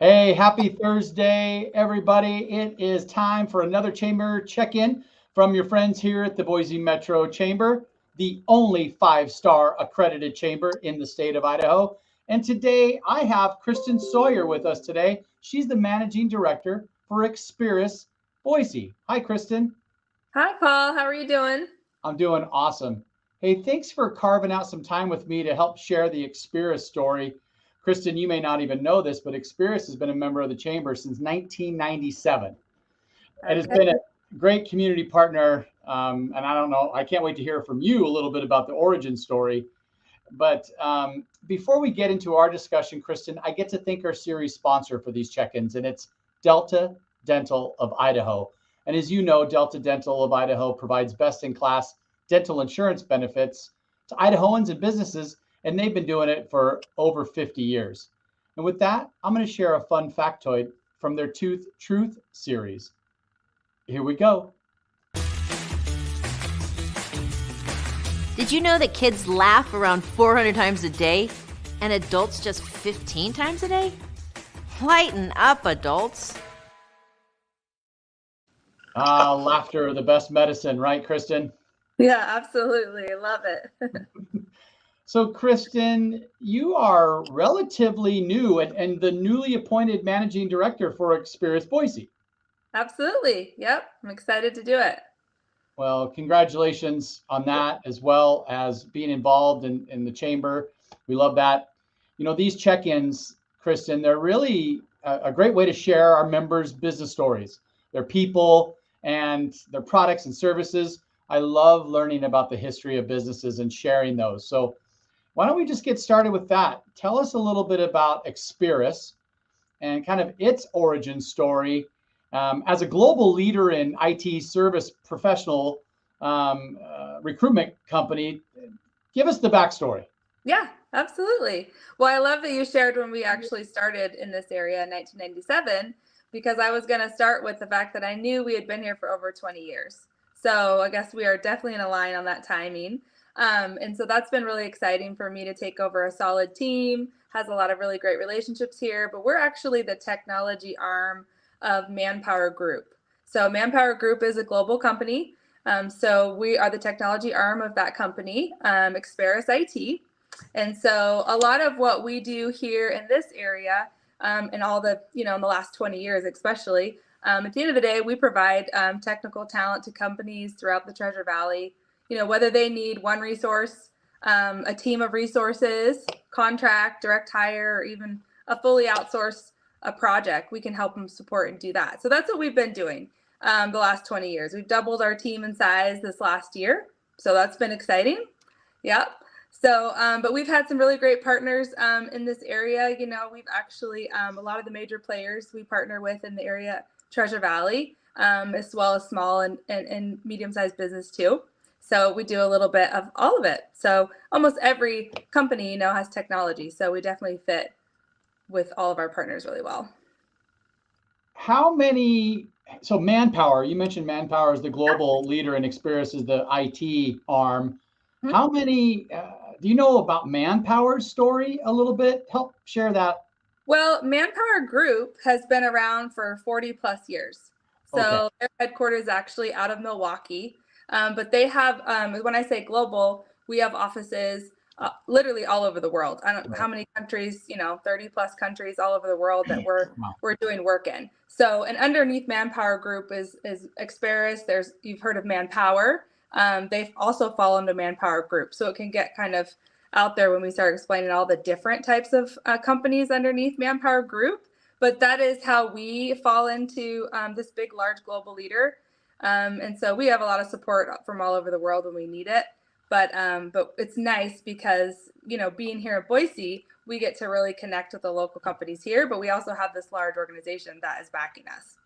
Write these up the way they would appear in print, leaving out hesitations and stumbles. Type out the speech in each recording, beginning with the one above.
Hey, happy Thursday, everybody. It is time for another chamber check-in from your friends here at the Boise Metro Chamber, the only five-star accredited chamber in the state of Idaho. And today I have Kristen Sawyer with us today. She's the managing director for Experis Boise. Hi, Kristen. Hi, Paul. How are you doing? I'm doing awesome. Hey, thanks for carving out some time with me to help share the Experis story. Kristen, you may not even know this, but Experis has been a member of the chamber since 1997. It has Okay. been a great community partner. And I don't know, I can't wait to hear from you a little bit about the origin story. But before we get into our discussion, Kristen, I get to thank our series sponsor for these check ins, and it's Delta Dental of Idaho. And as you know, Delta Dental of Idaho provides best in class dental insurance benefits to Idahoans and businesses, and they've been doing it for over 50 years. And with that, I'm going to share a fun factoid from their Tooth Truth series. Here we go. Did you know that kids laugh around 400 times a day and adults just 15 times a day? Lighten up, adults. Laughter, the best medicine, right, Kristen? Yeah, absolutely. I love it. So, Kristen, you are relatively new and the newly appointed managing director for Experis Boise. Absolutely. Yep. I'm excited to do it. Well, congratulations on that, as well as being involved in the chamber. We love that. You know, these check ins, Kristen, they're really a great way to share our members' business stories, their people, and their products and services. I love learning about the history of businesses and sharing those. So, why don't we just get started with that? Tell us a little bit about Experis and kind of its origin story as a global leader in IT service professional recruitment company. Give us the backstory. Yeah, absolutely. Well, I love that you shared when we actually started in this area in 1997, because I was going to start with the fact that I knew we had been here for over 20 years. So I guess we are definitely in a line on that timing. And so that's been really exciting for me to take over a solid team, has a lot of really great relationships here, but we're actually the technology arm of Manpower Group. So Manpower Group is a global company. So we are the technology arm of that company, Experis IT. And so a lot of what we do here in this area, and all the, in the last 20 years, especially, at the end of the day, we provide technical talent to companies throughout the Treasure Valley, whether they need one resource, a team of resources, contract, direct hire, or even a fully outsourced project, we can help them support and do that. So that's what we've been doing the last 20 years. We've doubled our team in size this last year. So that's been exciting. Yep. So, but we've had some really great partners in this area. We've actually, a lot of the major players we partner with in the area, Treasure Valley, as well as small and medium-sized business too. So we do a little bit of all of it. So almost every company, has technology. So we definitely fit with all of our partners really well. How many, so Manpower, you mentioned Manpower is the global leader and Experis is the IT arm. Mhm. How many, do you know about Manpower's story a little bit? Help share that. Well, Manpower Group has been around for 40 plus years. Okay. So their headquarters is actually out of Milwaukee. But they have, when I say global, we have offices literally all over the world. I don't know how many countries, 30 plus countries all over the world that Wow. we're doing work in. So, and underneath Manpower Group is Experis. You've heard of Manpower. They also fall into Manpower Group. So it can get kind of out there when we start explaining all the different types of companies underneath Manpower Group. But that is how we fall into this big, large global leader. And so we have a lot of support from all over the world when we need it. But it's nice because, being here at Boise, we get to really connect with the local companies here, but we also have this large organization that is backing us.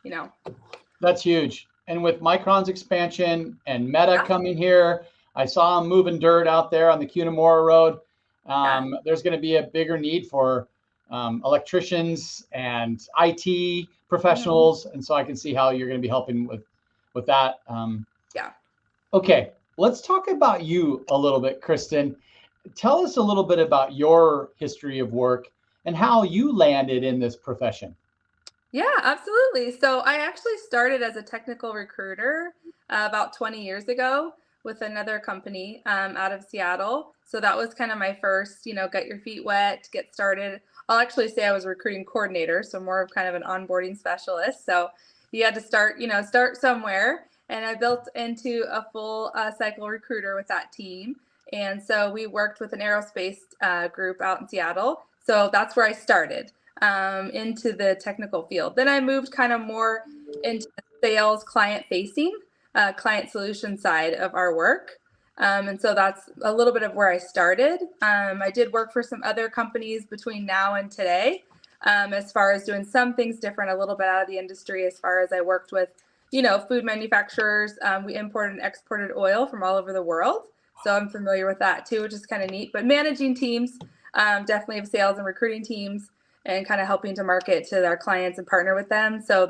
That's huge. And with Micron's expansion and Meta Yeah. coming here, I saw them moving dirt out there on the Cunamora Road. Yeah. There's going to be a bigger need for electricians and IT professionals, and so I can see how you're going to be helping with that. Yeah. Okay, let's talk about you a little bit, Kristen. Tell us a little bit about your history of work and how you landed in this profession. Yeah, absolutely. So I actually started as a technical recruiter about 20 years ago with another company out of Seattle. So that was kind of my first, get your feet wet, get started. I'll actually say I was a recruiting coordinator, so more of kind of an onboarding specialist. So you had to start, start somewhere. And I built into a full cycle recruiter with that team. And so we worked with an aerospace group out in Seattle. So that's where I started into the technical field. Then I moved kind of more into sales, client facing, client solution side of our work. And so that's a little bit of where I started. I did work for some other companies between now and today, as far as doing some things different, a little bit out of the industry, as far as I worked with, food manufacturers. We imported and exported oil from all over the world. So I'm familiar with that too, which is kind of neat. But managing teams, definitely have sales and recruiting teams, and kind of helping to market to our clients and partner with them. So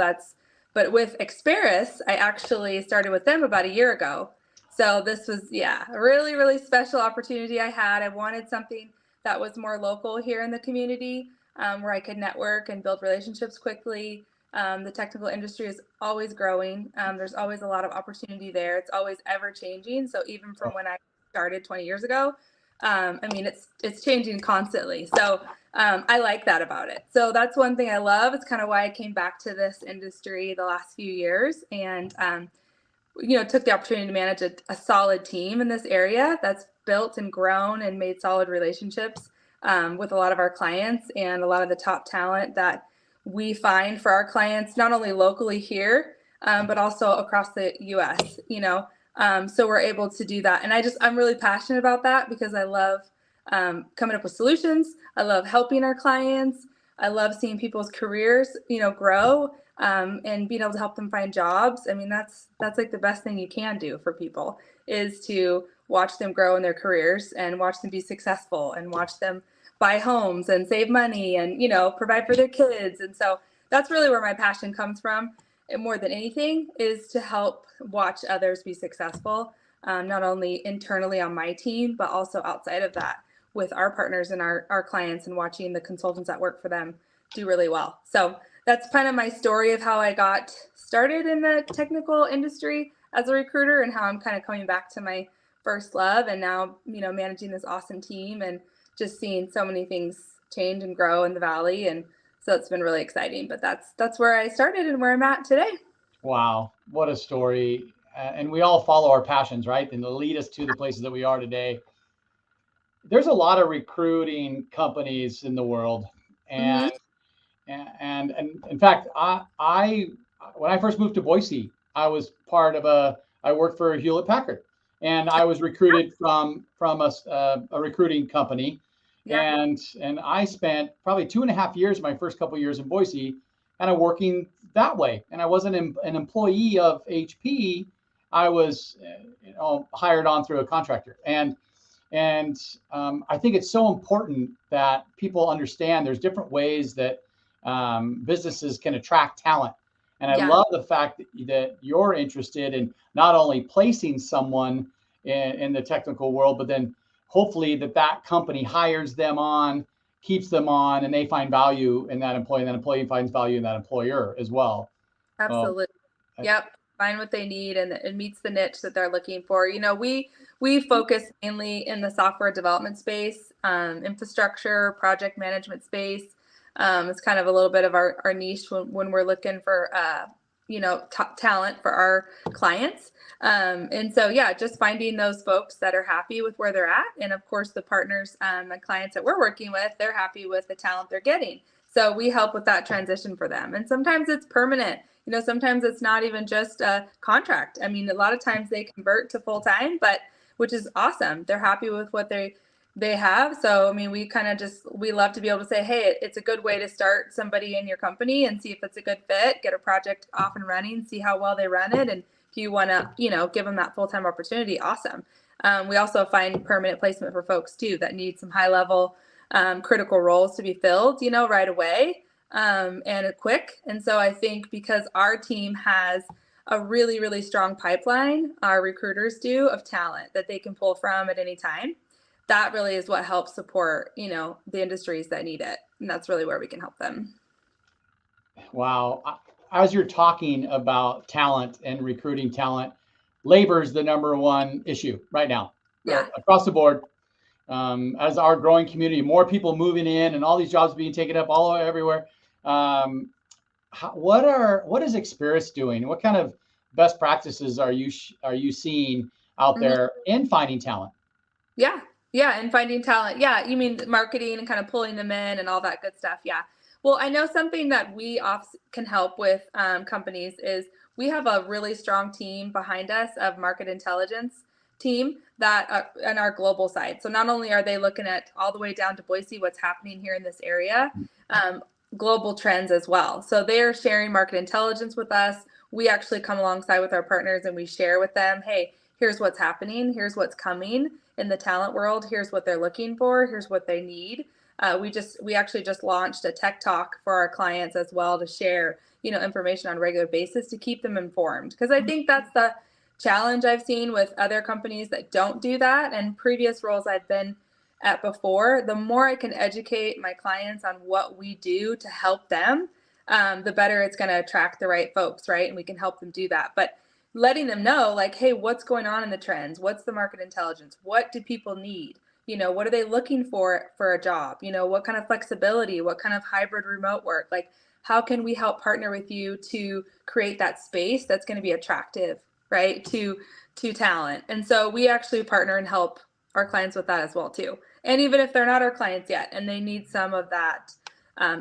but with Experis, I actually started with them about a year ago. So this was, a really, really special opportunity I had. I wanted something that was more local here in the community, where I could network and build relationships quickly. The technical industry is always growing. There's always a lot of opportunity there. It's always ever changing. So even from when I started 20 years ago, it's changing constantly. So I like that about it. So that's one thing I love. It's kind of why I came back to this industry the last few years, and took the opportunity to manage a solid team in this area that's built and grown and made solid relationships with a lot of our clients and a lot of the top talent that we find for our clients, not only locally here, but also across the U.S. So we're able to do that, and I'm really passionate about that because I love coming up with solutions. I love helping our clients. I love seeing people's careers, grow, and being able to help them find jobs. I mean, that's like the best thing you can do for people, is to watch them grow in their careers and watch them be successful and watch them buy homes and save money and, provide for their kids. And so that's really where my passion comes from. And more than anything is to help watch others be successful, not only internally on my team, but also outside of that with our partners and our clients, and watching the consultants that work for them do really well. So that's kind of my story of how I got started in the technical industry as a recruiter, and how I'm kind of coming back to my first love, and now, managing this awesome team and just seeing so many things change and grow in the Valley. And so it's been really exciting, but that's where I started and where I'm at today. Wow, what a story. And we all follow our passions, right? And to lead us to the places that we are today. There's a lot of recruiting companies in the world. Mm-hmm. And in fact, I when I first moved to Boise, I worked for Hewlett Packard, and I was recruited from a recruiting company. Yeah. And I spent probably 2.5 years, my first couple of years in Boise, kind of working that way. And I wasn't an employee of HP. I was hired on through a contractor. And I think it's so important that people understand there's different ways that businesses can attract talent. And I love the fact that you're interested in not only placing someone in the technical world, but then hopefully that company hires them on, keeps them on, and they find value in that employee, and that employee finds value in that employer as well. Absolutely. Yep. Find what they need, and it meets the niche that they're looking for. We focus mainly in the software development space, infrastructure, project management space. It's kind of a little bit of our niche when we're looking for, top talent for our clients. And so, just finding those folks that are happy with where they're at. And of course, the partners and clients that we're working with, they're happy with the talent they're getting. So we help with that transition for them. And sometimes it's permanent. Sometimes it's not even just a contract. I mean, a lot of times they convert to full time, which is awesome. They're happy with what they have. So, I mean, we love to be able to say, hey, it's a good way to start somebody in your company and see if it's a good fit, get a project off and running, see how well they run it. And if you want to, give them that full-time opportunity, awesome. We also find permanent placement for folks too that need some high level critical roles to be filled, right away, and quick. And so I think because our team has a really, really strong pipeline, our recruiters do, of talent that they can pull from at any time, that really is what helps support, the industries that need it. And that's really where we can help them. Wow. As you're talking about talent and recruiting talent, labor is the number one issue right now, Yeah. across the board. As our growing community, more people moving in and all these jobs being taken up all over everywhere. Um, what is Experis doing? What kind of best practices are you seeing out Mhm. there in finding talent? Yeah. Yeah. And finding talent. Yeah. You mean marketing and kind of pulling them in and all that good stuff. Yeah. Well, I know something that we can help with companies is we have a really strong team behind us of market intelligence team that on our global side. So not only are they looking at all the way down to Boise, what's happening here in this area, um, global trends as well. So they're sharing market intelligence with us. We actually come alongside with our partners and we share with them, hey, here's what's happening, here's what's coming in the talent world, here's what they're looking for, here's what they need. We actually just launched a tech talk for our clients as well to share, information on a regular basis to keep them informed. Because I think that's the challenge I've seen with other companies that don't do that, and previous roles I've been at before. The more I can educate my clients on what we do to help them, the better it's going to attract the right folks, right? And we can help them do that. But letting them know, like, hey, what's going on in the trends? What's the market intelligence? What do people need? What are they looking for a job? What kind of flexibility? What kind of hybrid remote work? Like, how can we help partner with you to create that space that's going to be attractive, right, to talent? And so we actually partner and help our clients with that as well too. And even if they're not our clients yet and they need some of that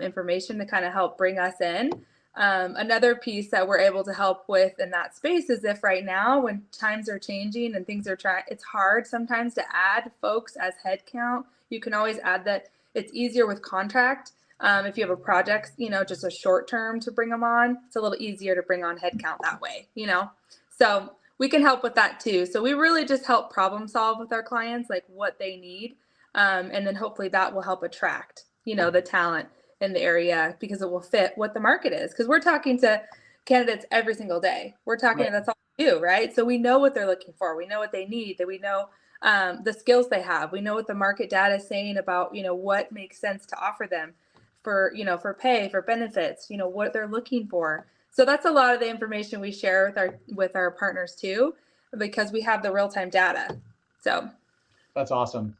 information to kind of help bring us in. Another piece that we're able to help with in that space is if right now when times are changing and things are it's hard sometimes to add folks as headcount. You can always add that. It's easier with contract. If you have a project, just a short term to bring them on, it's a little easier to bring on headcount that way, So we can help with that too. So we really just help problem solve with our clients, like what they need. And then hopefully that will help attract, the talent in the area because it will fit what the market is. Because we're talking to candidates every single day. We're talking, Right. that's all we do, right? So we know what they're looking for. We know what they need. That we know the skills they have. We know what the market data is saying about, what makes sense to offer them for, for pay, for benefits, what they're looking for. So that's a lot of the information we share with our partners too, because we have the real-time data. So That's awesome.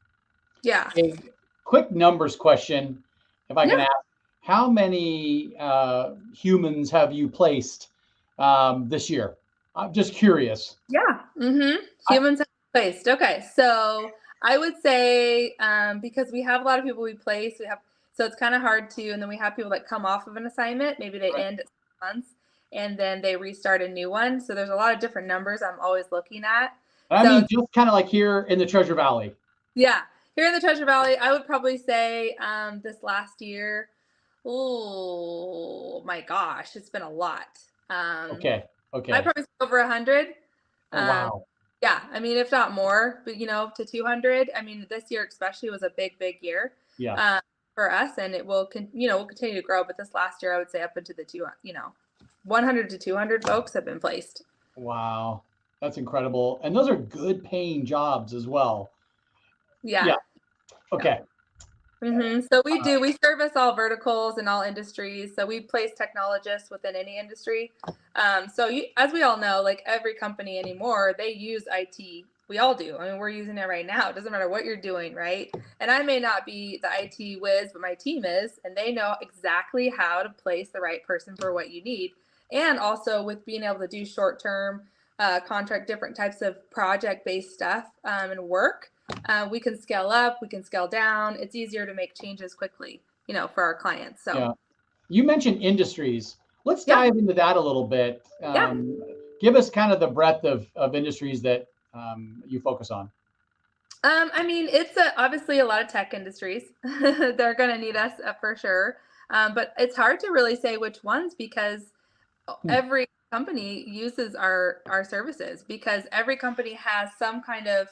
yeah. A quick numbers question, if I can Yeah. ask. How many humans have you placed this year? I'm just curious. Yeah. Humans have placed. Okay. So I would say because we have a lot of people we place, so it's kind of hard to, and then we have people that come off of an assignment, maybe they Right. end at 6 months and then they restart a new one. So there's a lot of different numbers I'm always looking at. I So mean, just kind of like here in the Treasure Valley. yeah, here in the Treasure Valley, I would probably say this last year, oh my gosh, it's been a lot. Okay. I'd probably say over 100. Oh, wow. Yeah, I mean, if not more, but to 200. I mean, this year especially was a big year Yeah. for us, and it will, we'll continue to grow. But this last year, I would say up into the 100 to 200 folks have been placed. Wow. That's incredible. And those are good paying jobs as well. Yeah. Okay. So we service all verticals and all industries. So we place technologists within any industry. As we all know, like every company anymore, they use IT. We all do. I mean, we're using it right now. It doesn't matter what you're doing, right? And I may not be the IT whiz, but my team is, and they know exactly how to place the right person for what you need. And also with being able to do short-term contract, different types of project-based stuff and work. We can scale up, we can scale down. It's easier to make changes quickly, for our clients. So Yeah. You mentioned industries. Let's Yeah. dive into that a little bit. Yeah. Give us kind of the breadth of industries that you focus on. I mean, it's obviously a lot of tech industries. They're going to need us for sure. But it's hard to really say which ones because every company uses our services because every company has some kind of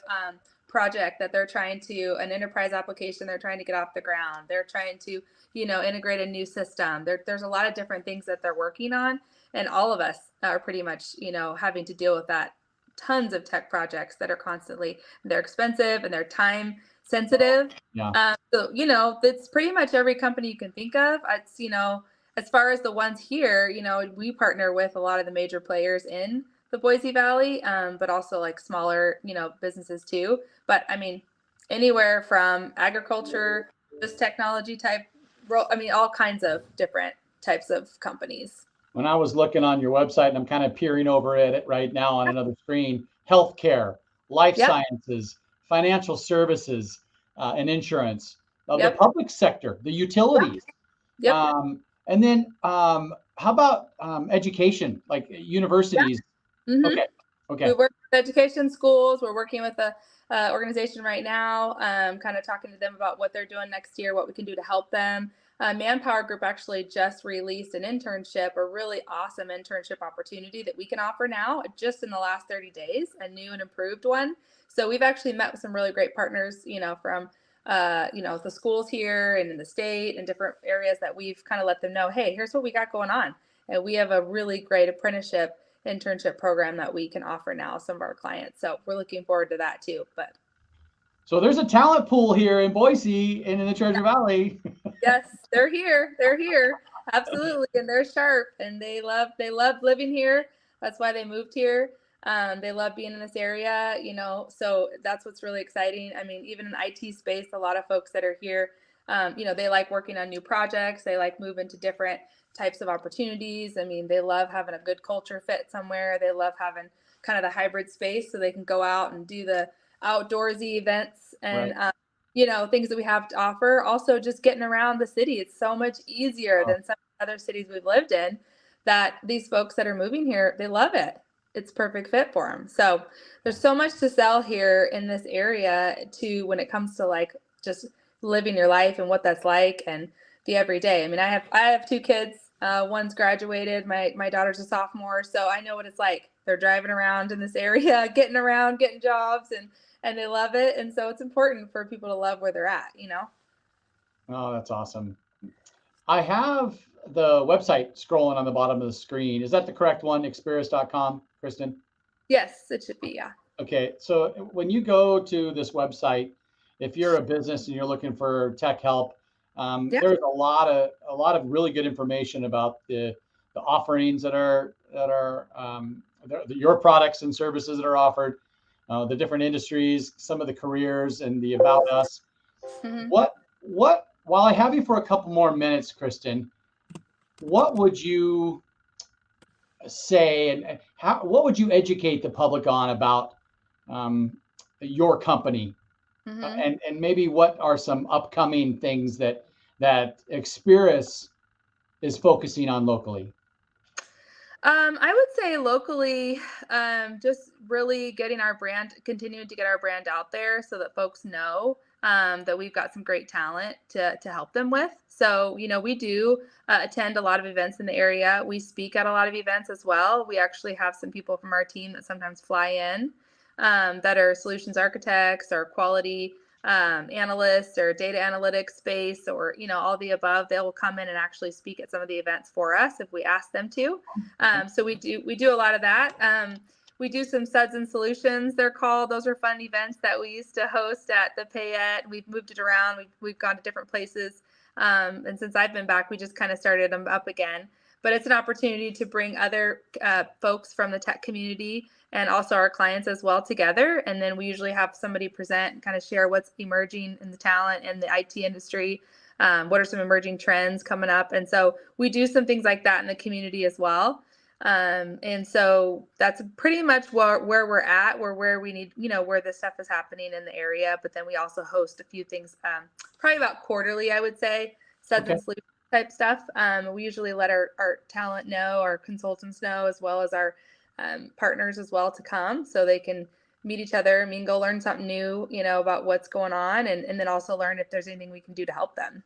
project that they're trying to, an enterprise application they're trying to get off the ground. They're trying to, integrate a new system. There's a lot of different things that they're working on. And all of us are pretty much, having to deal with that. Tons of tech projects that are constantly, they're expensive and they're time sensitive. Yeah. So, it's pretty much every company you can think of. It's, as far as the ones here, we partner with a lot of the major players in the Boise Valley, but also like smaller, businesses too. But I mean, anywhere from agriculture, just technology type, all kinds of different types of companies. When I was looking on your website, and I'm kind of peering over at it right now on another screen, healthcare, life Yep. sciences, financial services, and insurance, the Yep. public sector, the utilities. Yep. And then how about education, like universities? Mm-hmm. Okay. We work with education schools. We're working with a organization right now, kind of talking to them about what they're doing next year, what we can do to help them. Manpower Group actually just released an internship, a really awesome internship opportunity that we can offer now just in the last 30 days, a new and improved one. So we've actually met with some really great partners, from the schools here and in the state and different areas that we've kind of let them know, hey, here's what we got going on. And we have a really great apprenticeship internship program that we can offer now some of our clients. So we're looking forward to that too. But so there's a talent pool here in Boise and in the Treasure Valley. Yes, they're here. They're here. Absolutely. And they're sharp and they love living here. That's why they moved here. They love being in this area, so that's what's really exciting. I mean, even in IT space, a lot of folks that are here, they like working on new projects. They like moving to different types of opportunities. I mean, they love having a good culture fit somewhere. They love having kind of the hybrid space so they can go out and do the outdoorsy events and, Right. things that we have to offer. Also, just getting around the city. It's so much easier than some other cities we've lived in that these folks that are moving here, they love it. It's perfect fit for them. So there's so much to sell here in this area too, when it comes to like just living your life and what that's like and the everyday. I mean, I have two kids. One's graduated. My daughter's a sophomore, so I know what it's like. They're driving around in this area, getting around, getting jobs, and they love it. And so it's important for people to love where they're at, Oh, that's awesome. I have the website scrolling on the bottom of the screen. Is that the correct one, experis.com, Kristen? Yes, it should be, yeah. Okay, so when you go to this website, if you're a business and you're looking for tech help, there's a lot of really good information about the offerings that are your products and services that are offered, the different industries, some of the careers, and the about us. Mm-hmm. What while I have you for a couple more minutes, Kristen, what would you say and what would you educate the public on about your company? Mm-hmm. And maybe what are some upcoming things that Experis is focusing on locally? I would say locally, just really continuing to get our brand out there so that folks know that we've got some great talent to help them with. So, we do attend a lot of events in the area. We speak at a lot of events as well. We actually have some people from our team that sometimes fly in that are solutions architects or quality analysts or data analytics space or all the above. They will come in and actually speak at some of the events for us if we ask them to. So we do a lot of that. We do some Suds and Solutions, they're called. Those are fun events that we used to host at the Payette. We've moved it around. We've gone to different places. And since I've been back, we just kind of started them up again. But it's an opportunity to bring other folks from the tech community and also our clients as well together. And then we usually have somebody present and kind of share what's emerging in the talent and the IT industry. What are some emerging trends coming up? And so we do some things like that in the community as well. And so that's pretty much where we're at, where we need, where this stuff is happening in the area. But then we also host a few things, probably about quarterly, I would say, Suds and Solutions type stuff. We usually let our talent know, our consultants know, as well as our partners as well to come so they can meet each other, mingle, learn something new, about what's going on, and then also learn if there's anything we can do to help them.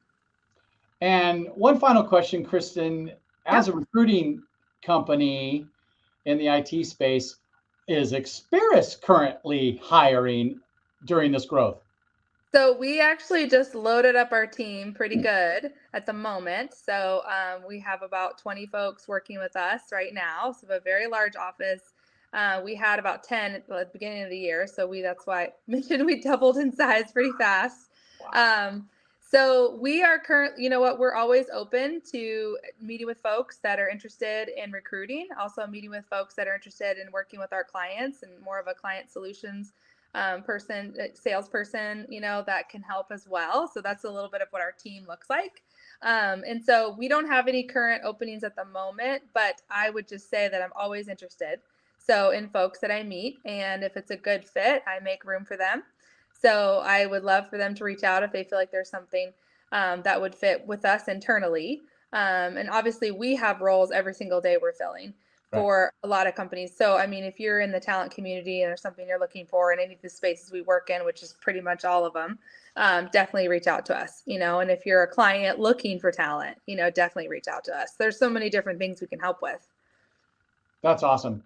And one final question, Kristen, as a recruiting company in the IT space, is Experis currently hiring during this growth? So we actually just loaded up our team pretty good at the moment. So we have about 20 folks working with us right now. So we have a very large office. We had about 10 at the beginning of the year. So that's why I mentioned we doubled in size pretty fast. Wow. So we are currently, you know what, we're always open to meeting with folks that are interested in recruiting, also meeting with folks that are interested in working with our clients and more of a client solutions salesperson, that can help as well. So that's a little bit of what our team looks like. And so we don't have any current openings at the moment, but I would just say that I'm always interested. So in folks that I meet, and if it's a good fit, I make room for them. So I would love for them to reach out if they feel like there's something that would fit with us internally. And obviously we have roles every single day we're filling for a lot of companies. So, I mean, if you're in the talent community and there's something you're looking for in any of the spaces we work in, which is pretty much all of them, definitely reach out to us, and if you're a client looking for talent, definitely reach out to us. There's so many different things we can help with. That's awesome.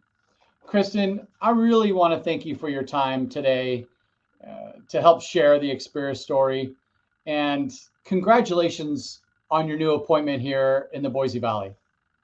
Kristen, I really want to thank you for your time today to help share the Experis story. And congratulations on your new appointment here in the Boise Valley.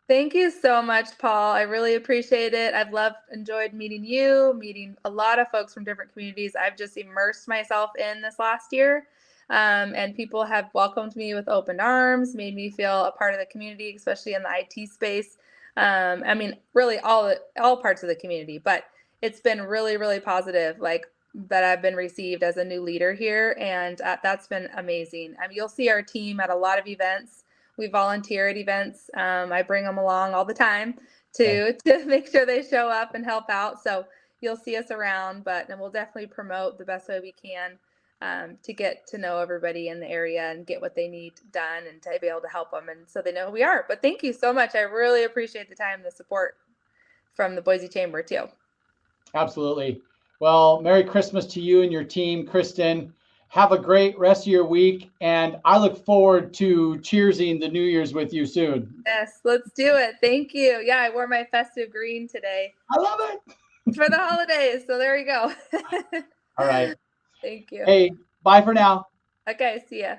Thank you so much, Paul. I really appreciate it. I've enjoyed meeting you, meeting a lot of folks from different communities. I've just immersed myself in this last year. And people have welcomed me with open arms, made me feel a part of the community, especially in the IT space. I mean, really all parts of the community, but it's been really, really positive, like that I've been received as a new leader here. And that's been amazing. I mean, you'll see our team at a lot of events. We volunteer at events. I bring them along all the time to make sure they show up and help out. So you'll see us around, and we'll definitely promote the best way we can to get to know everybody in the area and get what they need done and to be able to help them. And so they know who we are. But thank you so much. I really appreciate the time and the support from the Boise Chamber too. Absolutely. Well, Merry Christmas to you and your team, Kristen. Have a great rest of your week, and I look forward to cheersing the New Year's with you soon. Yes, let's do it. Thank you. Yeah, I wore my festive green today. I love it. For the holidays, so there you go. All right. Thank you. Hey, bye for now. Okay, see ya.